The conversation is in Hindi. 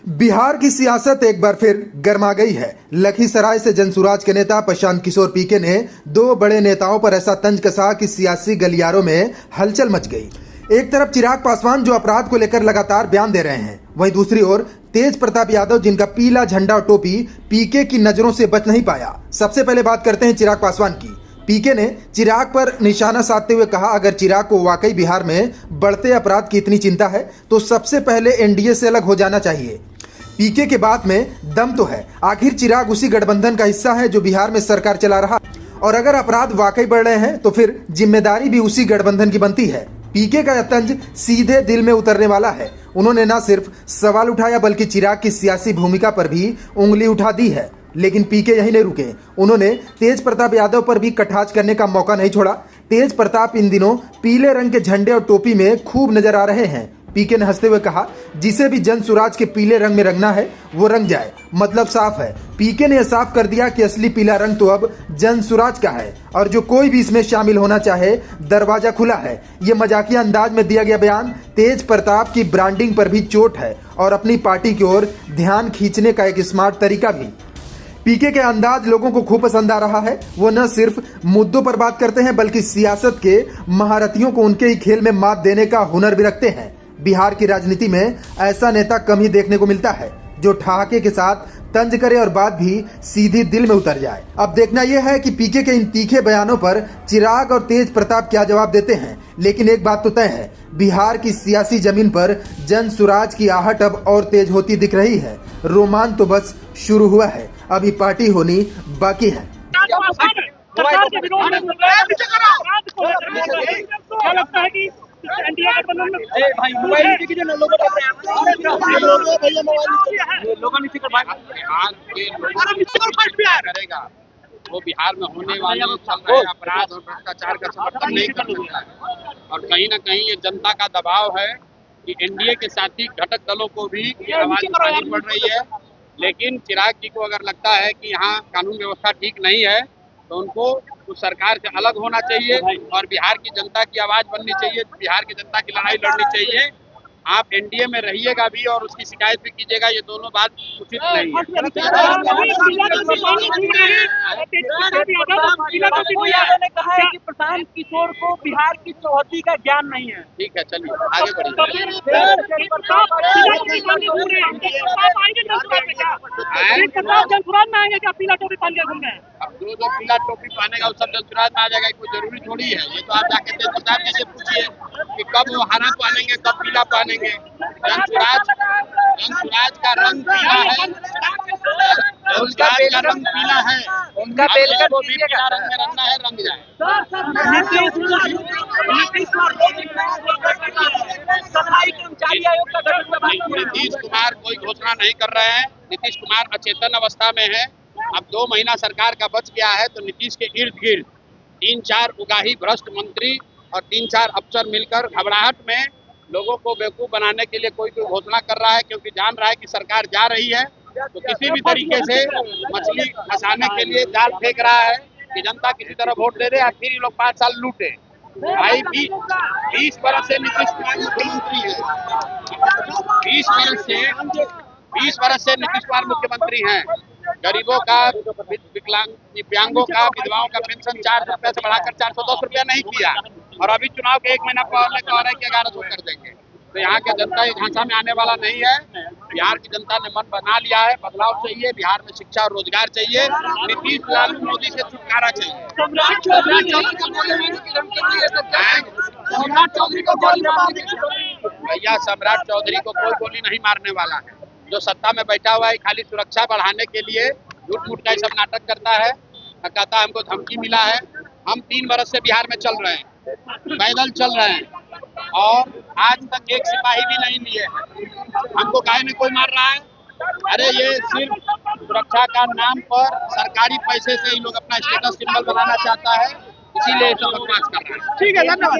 बिहार की सियासत एक बार फिर गर्मा गई है। लखीसराय से जनसुराज के नेता प्रशांत किशोर पीके ने दो बड़े नेताओं पर ऐसा तंज कसा कि सियासी गलियारों में हलचल मच गई। एक तरफ चिराग पासवान जो अपराध को लेकर लगातार बयान दे रहे हैं, वहीं दूसरी ओर तेज प्रताप यादव जिनका पीला झंडा और टोपी पीके की नजरों से बच नहीं पाया। सबसे पहले बात करते हैं चिराग पासवान की। पीके ने चिराग पर निशाना साधते हुए कहा, अगर चिराग को वाकई बिहार में बढ़ते अपराध की इतनी चिंता है तो सबसे पहले एनडीए से अलग हो जाना चाहिए। पीके के बात में दम तो है, आखिर चिराग उसी गठबंधन का हिस्सा है जो बिहार में सरकार चला रहा, और अगर अपराध वाकई बढ़ रहे हैं तो फिर जिम्मेदारी भी उसी गठबंधन की बनती है। पीके का यह तंज सीधे दिल में उतरने वाला है। उन्होंने न सिर्फ सवाल उठाया बल्कि चिराग की सियासी भूमिका पर भी उंगली उठा दी है। लेकिन पीके यही नहीं रुके, उन्होंने तेज प्रताप यादव पर भी कटाक्ष करने का मौका नहीं छोड़ा। तेज प्रताप इन दिनों पीले रंग के झंडे और टोपी में खूब नजर आ रहे हैं। पीके ने हंसते हुए कहा, जिसे भी जनसुराज के पीले रंग में रंगना है वो रंग जाए। मतलब साफ है, पीके ने यह साफ कर दिया कि असली पीला रंग तो अब जनसुराज का है और जो कोई भी इसमें शामिल होना चाहे दरवाजा खुला है। ये मजाकिया अंदाज में दिया गया बयान तेज प्रताप की ब्रांडिंग पर भी चोट है और अपनी पार्टी की ओर ध्यान खींचने का एक स्मार्ट तरीका भी। पीके के अंदाज लोगों को खूब पसंद आ रहा है। वो न सिर्फ मुद्दों पर बात करते हैं बल्कि सियासत के महारथियों को उनके ही खेल में मात देने का हुनर भी रखते हैं। बिहार की राजनीति में ऐसा नेता कम ही देखने को मिलता है जो ठहाके के साथ तंज करे और बात भी सीधी दिल में उतर जाए। अब देखना यह है कि पीके के इन तीखे बयानों पर चिराग और तेज प्रताप क्या जवाब देते हैं। लेकिन एक बात तो तय है, बिहार की सियासी जमीन पर जनसुराज की आहट अब और तेज होती दिख रही है। रोमांच तो बस शुरू हुआ है, अभी पार्टी होनी बाकी है। करेगा वो बिहार में होने वाले चल रहे अपराध और भ्रष्टाचार का समर्थन नहीं कर सकता है। और कहीं ना कहीं ये जनता का दबाव है कि एनडीए के साथी घटक दलों को भी ये आवाज उठानी पड़ रही है। लेकिन चिराग जी को अगर लगता है कि यहाँ कानून व्यवस्था ठीक नहीं है तो उनको उस सरकार से अलग होना चाहिए और बिहार की जनता की आवाज बननी चाहिए, बिहार की जनता की लड़ाई लड़नी चाहिए। आप एनडीए में रहिएगा भी और उसकी शिकायत भी कीजिएगा, ये दोनों बात उचित नहीं है। कहा है कि प्रशांत किशोर को बिहार की चौहद्दी का ज्ञान नहीं है। ठीक है, चलिए आगे बढ़िए। अब जो पीला टोपी पहनेगा वो सब जनसुराज में आ जाएगा, कोई जरूरी थोड़ी है। ये तो आप जाके तेज प्रताप जी से पूछिए कि कब वो हरा पहनेंगे कब पीला पहनेंगे। जनसुराज का रंग पीला है, जनसुराज का रंग पीला है, उनका बेलकर को भी पीला रंग में रंगना है, रंग जाए। नीतीश कुमार कोई घोषणा नहीं कर रहे हैं। नीतीश कुमार अचेतन अवस्था में है। अब 2 महीना सरकार का बच गया है तो नीतीश के इर्द गिर्द 3-4 उगाही भ्रष्ट मंत्री और 3-4 अफसर मिलकर घबराहट में लोगों को बेवकूफ बनाने के लिए कोई घोषणा कर रहा है, क्योंकि जान रहा है कि सरकार जा रही है तो किसी भी तरीके से मछली फंसाने के लिए जाल फेंक रहा है कि जनता किसी तरह वोट दे दे और फिर ये लोग 5 साल लूटे। भाई 20 बरस से नीतीश कुमार मुख्यमंत्री है, 20 बरस से नीतीश कुमार मुख्यमंत्री हैं। गरीबों का, दिव्यांगों का, विधवाओं का पेंशन 400 रुपये से बढ़ाकर 410 रुपया नहीं किया और अभी चुनाव के 1 महीना पहले कह रहे हैं कि 1100 कर देंगे। तो यहाँ की जनता इस ढांचा में आने वाला नहीं है। बिहार की जनता ने मन बना लिया है, बदलाव चाहिए, बिहार में शिक्षा और रोजगार चाहिए, नीतीश लालू मोदी से छुटकारा चाहिए। भैया सम्राट चौधरी को कोई गोली नहीं मारने वाला है। जो सत्ता में बैठा हुआ है खाली सुरक्षा बढ़ाने के लिए झूठ मूठ का सब नाटक करता है, कहता है हमको धमकी मिला है। हम 3 बरस से बिहार में चल रहे हैं, पैदल चल रहे हैं और आज तक एक सिपाही भी नहीं लिए। हमको काहे में कोई मार रहा है? अरे ये सिर्फ सुरक्षा का नाम पर सरकारी पैसे से ही लोग अपना स्टेटस सिंबल बनाना चाहता है, इसीलिए सब बकवास कर रहा है। ठीक है, धन्यवाद।